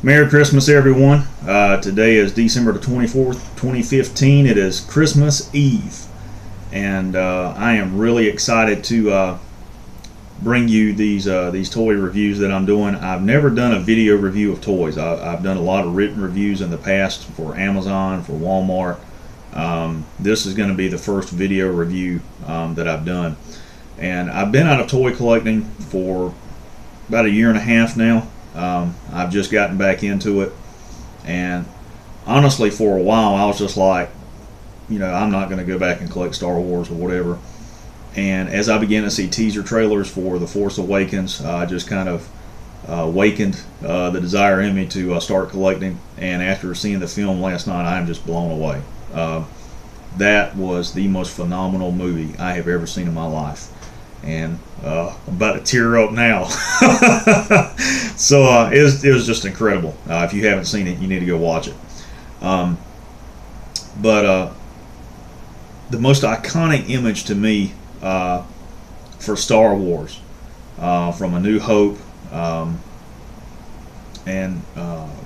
Merry Christmas, everyone. Today is December the 24th, 2015. It is Christmas Eve, and I am really excited to bring you these toy reviews that I'm doing. I've never done a video review of toys. I've done a lot of written reviews in the past for Amazon, for Walmart. This is going to be the first video review that I've done, and I've been out of toy collecting for about a year and a half now. I've just gotten back into it, and honestly, for a while I was just like, I'm not going to go back and collect Star Wars or whatever. And as I began to see teaser trailers for The Force Awakens, I just kind of awakened the desire in me to start collecting. And after seeing the film last night, I am just blown away. That was the most phenomenal movie I have ever seen in my life. And I'm about to tear up now. So it was just incredible. If you haven't seen it, you need to go watch it. But the most iconic image to me for Star Wars, from A New Hope and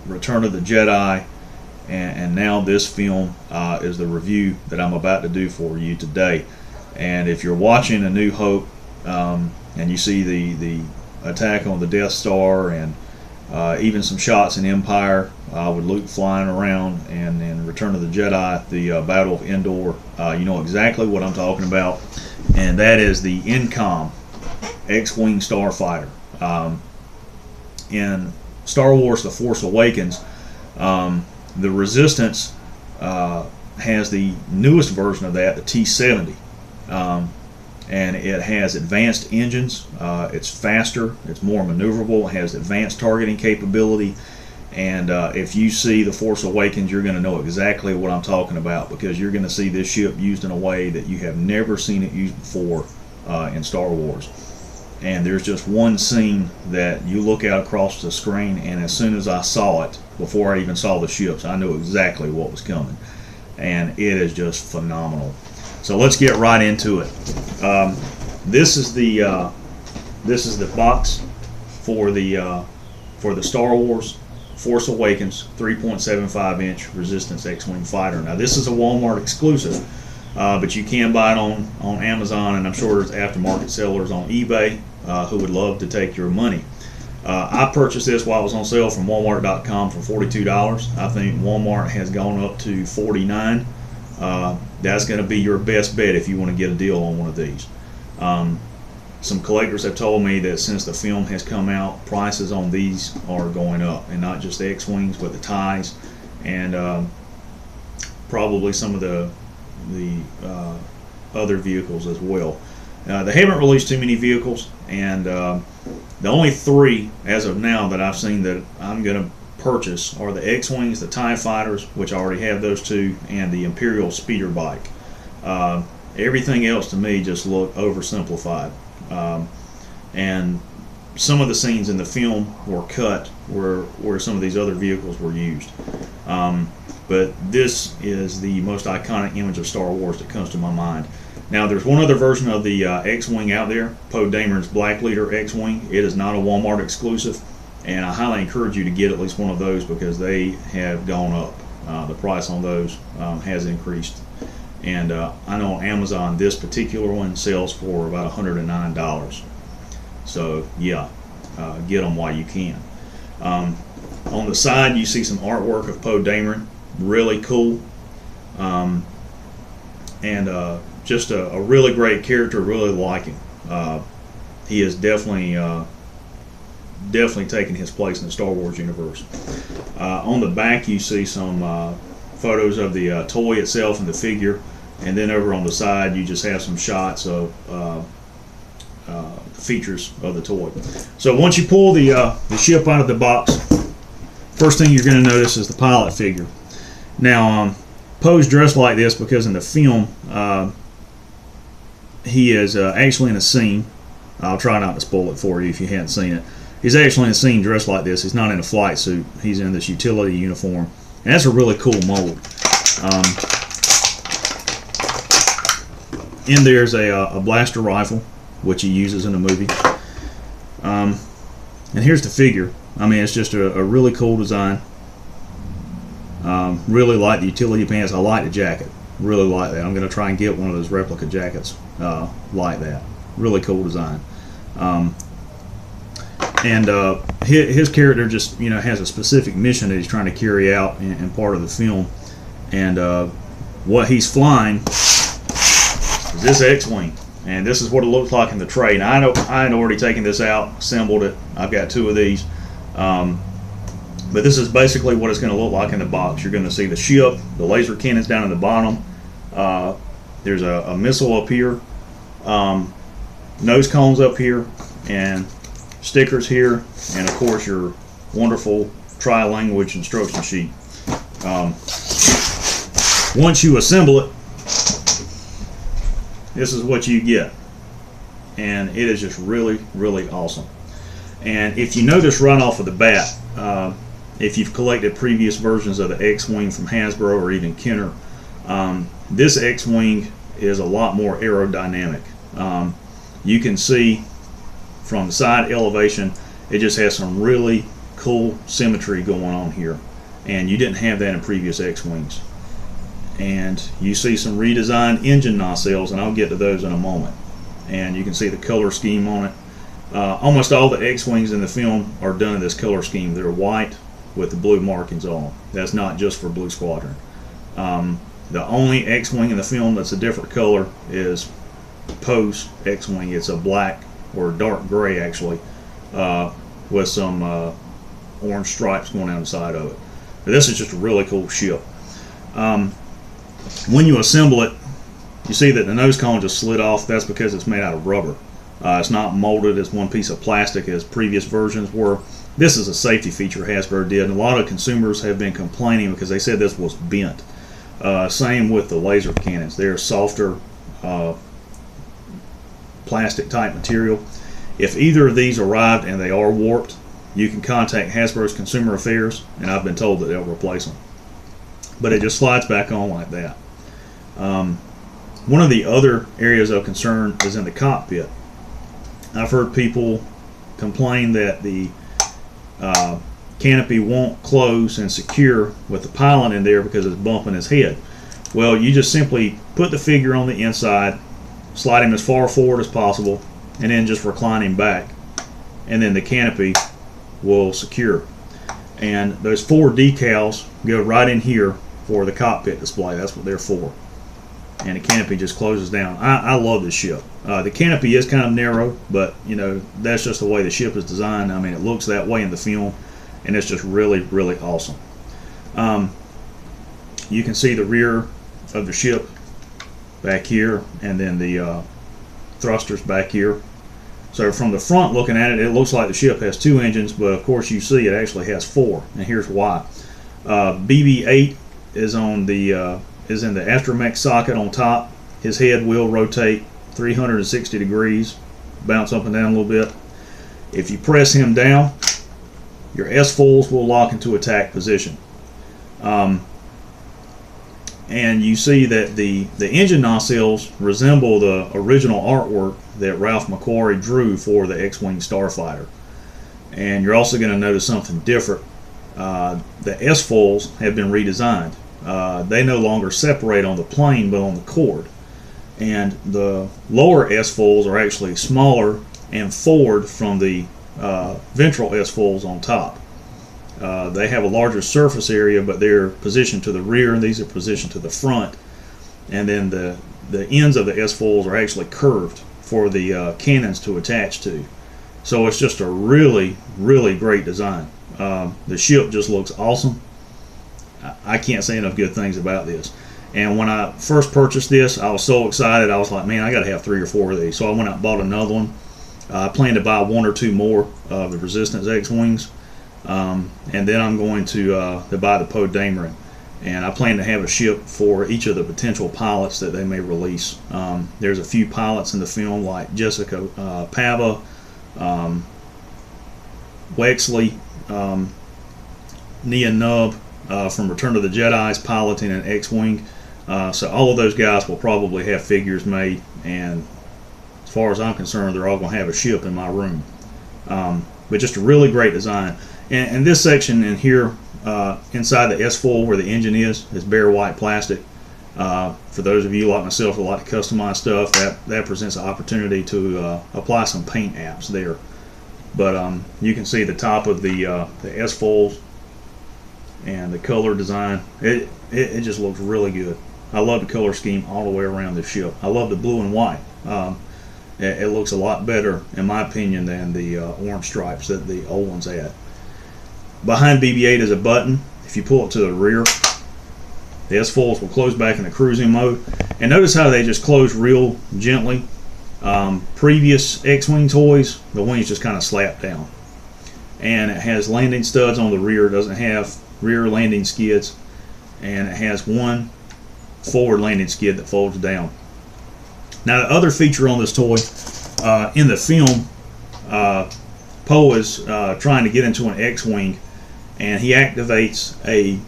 Return of the Jedi, and now this film is the review that I'm about to do for you today. And if you're watching A New Hope, and you see the attack on the Death Star, and even some shots in Empire with Luke flying around, and in Return of the Jedi, the Battle of Endor, you know exactly what I'm talking about, and that is the Incom X-Wing Starfighter. In Star Wars The Force Awakens, the Resistance has the newest version of that, the T-70. And it has advanced engines. It's faster, it's more maneuverable, it has advanced targeting capability, and if you see The Force Awakens, you're going to know exactly what I'm talking about, because you're going to see this ship used in a way that you have never seen it used before in Star Wars. And there's just one scene that you look out across the screen, and as soon as I saw it, before I even saw the ships, I knew exactly what was coming, and it is just phenomenal. So let's get right into it. This is the box for the Star Wars Force Awakens 3.75-inch Resistance X-Wing fighter. Now this is a Walmart exclusive, but you can buy it on Amazon, and I'm sure there's aftermarket sellers on eBay who would love to take your money. I purchased this while it was on sale from Walmart.com for $42. I think Walmart has gone up to $49. That's going to be your best bet if you want to get a deal on one of these. Some collectors have told me that since the film has come out, prices on these are going up, and not just the X-Wings, but the TIEs, and probably some of the other vehicles as well. They haven't released too many vehicles, and the only three as of now that I've seen that I'm going to purchase are the X-Wings, the TIE Fighters, which I already have those two, and the Imperial Speeder Bike. Everything else to me just looked oversimplified, and some of the scenes in the film were cut where some of these other vehicles were used. But this is the most iconic image of Star Wars that comes to my mind. Now there's one other version of the X-Wing out there, Poe Dameron's Black Leader X-Wing. It is not a Walmart exclusive, and I highly encourage you to get at least one of those, because they have gone up. The price on those has increased, and I know on Amazon this particular one sells for about $109. So yeah, get them while you can. On the side you see some artwork of Poe Dameron, really cool, and just a really great character. Really like him. He is definitely taking his place in the Star Wars universe. On the back you see some photos of the toy itself and the figure, and then over on the side you just have some shots of features of the toy. So once you pull the ship out of the box, first thing you're going to notice is the pilot figure. Now Poe's dressed like this because in the film he is actually in a scene. I'll try not to spoil it for you if you hadn't seen it. He's actually in a scene dressed like this. He's not in a flight suit. He's in this utility uniform, and that's a really cool mold. In there's a blaster rifle, which he uses in the movie. And here's the figure. I mean, it's just a really cool design. Really like the utility pants. I like the jacket. Really like that. I'm going to try and get one of those replica jackets like that. Really cool design. And his character just, you know, has a specific mission that he's trying to carry out in part of the film. And what he's flying is this X-Wing. And this is what it looks like in the tray. Now, I had already taken this out, assembled it. I've got 2 of these. But this is basically what it's going to look like in the box. You're going to see the ship, the laser cannons down in the bottom. There's a missile up here, nose cones up here, and stickers here, and of course your wonderful tri-language instruction sheet. Once you assemble it, this is what you get, and it is just really, really awesome. And if you notice right off of the bat, if you've collected previous versions of the X-Wing from Hasbro or even Kenner, this X-Wing is a lot more aerodynamic. You can see from the side elevation, it just has some really cool symmetry going on here, and you didn't have that in previous X-Wings. And you see some redesigned engine nacelles, and I'll get to those in a moment. And you can see the color scheme on it. Almost all the X-Wings in the film are done in this color scheme. They're white with the blue markings on them. That's not just for Blue Squadron. The only X-Wing in the film that's a different color is Poe's X-Wing. It's a black or dark gray, actually, with some orange stripes going down the side of it. But this is just a really cool ship. When you assemble it, you see that the nose cone just slid off. That's because it's made out of rubber. It's not molded as one piece of plastic as previous versions were. This is a safety feature Hasbro did, and a lot of consumers have been complaining because they said this was bent. Same with the laser cannons. They're softer plastic type material. If either of these arrived and they are warped, you can contact Hasbro's Consumer Affairs, and I've been told that they'll replace them. But it just slides back on like that. One of the other areas of concern is in the cockpit. I've heard people complain that the canopy won't close and secure with the pilot in there because it's bumping his head. Well, you just simply put the figure on the inside, slide him as far forward as possible, and then just recline him back, and then the canopy will secure. And those 4 decals go right in here for the cockpit display. That's what they're for. And the canopy just closes down. I love this ship. The canopy is kind of narrow, but you know, that's just the way the ship is designed. I mean, it looks that way in the film, and it's just really, really awesome. You can see the rear of the ship back here, and then the thrusters back here. So from the front looking at it, it looks like the ship has 2 engines, but of course you see it actually has 4, and here's why. BB-8 is on the is in the astromech socket on top. His head will rotate 360 degrees, bounce up and down a little bit. If you press him down, your S-foils will lock into attack position. And you see that the engine nacelles resemble the original artwork that Ralph McQuarrie drew for the X-Wing Starfighter. And you're also going to notice something different. The S-foils have been redesigned. They no longer separate on the plane but on the cord. And the lower S-foils are actually smaller and forward from the ventral S-foils on top. They have a larger surface area, but they're positioned to the rear, and these are positioned to the front. And then the ends of the S-foils are actually curved for the cannons to attach to. So it's just a really, really great design. The ship just looks awesome. I can't say enough good things about this. And when I first purchased this, I was so excited. I was like, man, I got to have 3 or 4 of these. So I went out and bought another one. I plan to buy 1 or 2 more of the Resistance X-Wings. And then I'm going to buy the Poe Dameron. And I plan to have a ship for each of the potential pilots that they may release. There's a few pilots in the film like Jessica Pava, Wexley, Nia Nub from Return of the Jedi's piloting an X-Wing. So all of those guys will probably have figures made, and as far as I'm concerned, they're all going to have a ship in my room. But just a really great design. And this section in here, inside the S-foil where the engine is bare white plastic. For those of you like myself who like to customize stuff, that presents an opportunity to apply some paint apps there. But you can see the top of the S-foils and the color design. It just looks really good. I love the color scheme all the way around the ship. I love the blue and white. It looks a lot better, in my opinion, than the orange stripes that the old ones had. Behind BB-8 is a button. If you pull it to the rear, the S-foils will close back in the cruising mode. And notice how they just close real gently. Previous X-Wing toys, the wings just kind of slap down. And it has landing studs on the rear. It doesn't have rear landing skids. And it has one forward landing skid that folds down. Now the other feature on this toy, in the film, Poe is trying to get into an X-Wing, and he activates a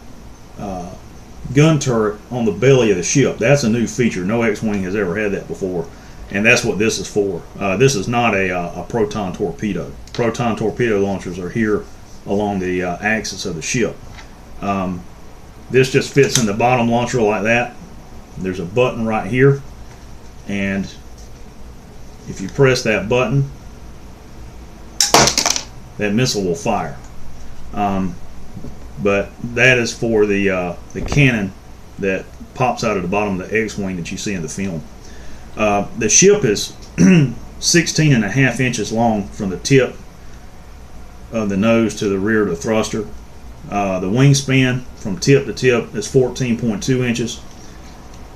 gun turret on the belly of the ship. That's a new feature. No X-Wing has ever had that before, and that's what this is for. This is not a proton torpedo. Proton torpedo launchers are here along the axis of the ship. This just fits in the bottom launcher like that. There's a button right here, and if you press that button, that missile will fire. But that is for the cannon that pops out of the bottom of the X-Wing that you see in the film. The ship is 16.5 inches long from the tip of the nose to the rear of the thruster. The wingspan from tip to tip is 14.2 inches.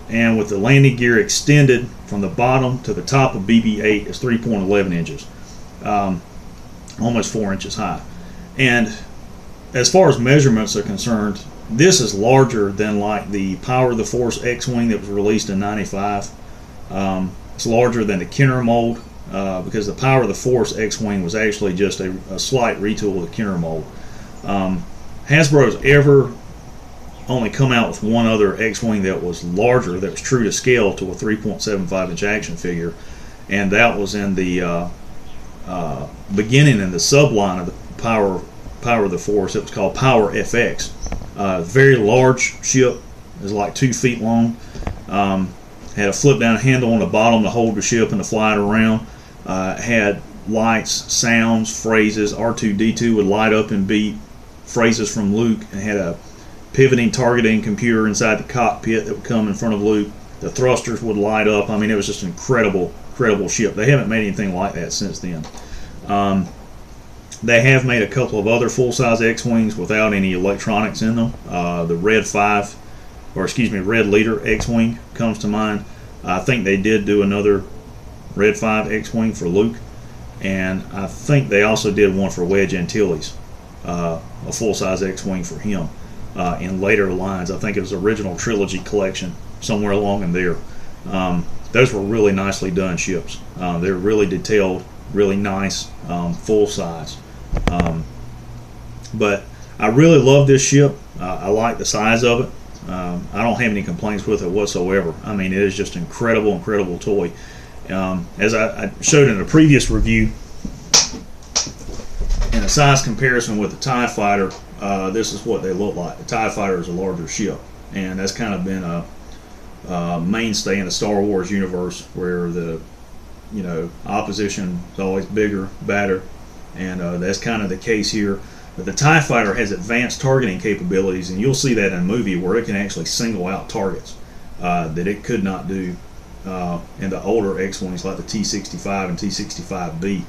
And with the landing gear extended from the bottom to the top of BB-8 is 3.11 inches. Almost 4 inches high. And as far as measurements are concerned, this is larger than like the Power of the Force X-Wing that was released in '95. It's larger than the Kenner mold, because the Power of the Force X-Wing was actually just a slight retool of the Kenner mold. Hasbro's ever only come out with one other X-Wing that was larger, that was true to scale to a 3.75 inch action figure, and that was in the beginning in the subline of the Power of the Force. It was called Power FX. Very large ship. It was like 2 feet long. Had a flip down handle on the bottom to hold the ship and to fly it around. Had lights, sounds, phrases. R2-D2 would light up and beep phrases from Luke, and had a pivoting targeting computer inside the cockpit that would come in front of Luke. The thrusters would light up. I mean, it was just an incredible ship. They haven't made anything like that since then. They have made a couple of other full-size X-Wings without any electronics in them. The Red Leader X-Wing comes to mind. I think they did do another Red 5 X-Wing for Luke, and I think they also did one for Wedge Antilles, a full-size X-Wing for him in later lines. I think it was original trilogy collection, somewhere along in there. Those were really nicely done ships. They were really detailed, really nice, full-size. But I really love this ship. I like the size of it. I don't have any complaints with it whatsoever. I mean, it is just an incredible toy. As I showed in a previous review, in a size comparison with the TIE Fighter, this is what they look like. The TIE Fighter is a larger ship, and that's kind of been a mainstay in the Star Wars universe, where the opposition is always bigger, badder, and that's kind of the case here. But the TIE Fighter has advanced targeting capabilities, and you'll see that in a movie where it can actually single out targets that it could not do in the older X-Wings like the T-65 and T-65B.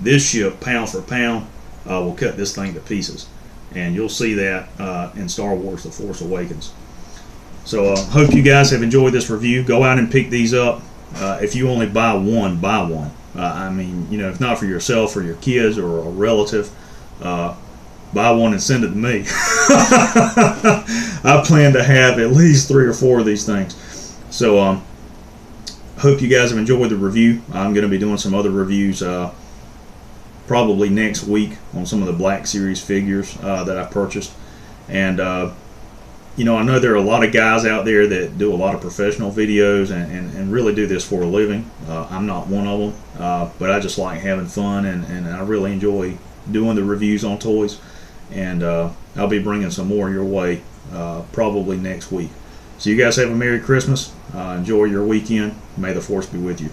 This ship, pound for pound, will cut this thing to pieces, and you'll see that in Star Wars: The Force Awakens. So hope you guys have enjoyed this review. Go out and pick these up. If you only buy one, buy one. I mean, if not for yourself or your kids or a relative, buy one and send it to me. I plan to have at least 3 or 4 of these things. So hope you guys have enjoyed the review. I'm going to be doing some other reviews probably next week on some of the Black Series figures that I purchased. And I know there are a lot of guys out there that do a lot of professional videos and really do this for a living. I'm not one of them, but I just like having fun, and I really enjoy doing the reviews on toys, and I'll be bringing some more your way probably next week. So you guys have a Merry Christmas. Enjoy your weekend. May the Force be with you.